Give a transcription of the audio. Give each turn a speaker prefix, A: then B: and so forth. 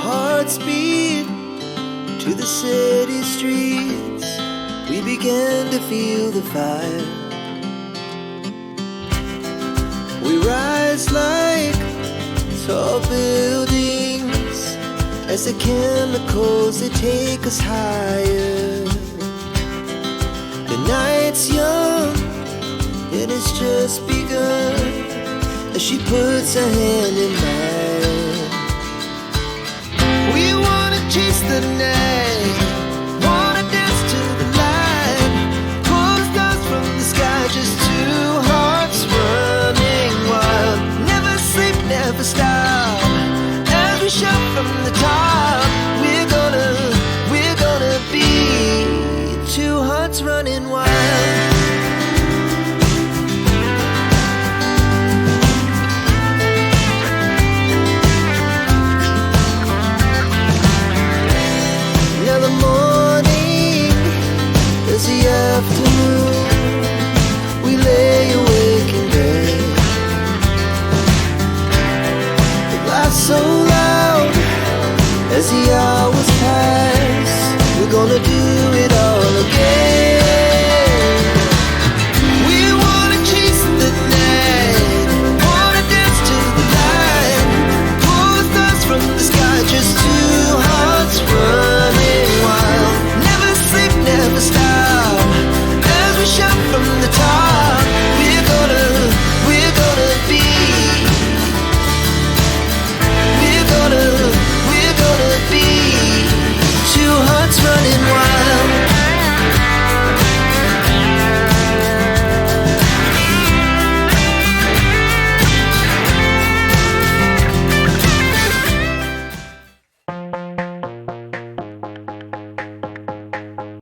A: hearts beat to the city streets. We began to feel the fire. We rise like tall buildings as the chemicals, they take us higher. The night's young, it has just begun, as she puts her hand in mine. We wanna chase the night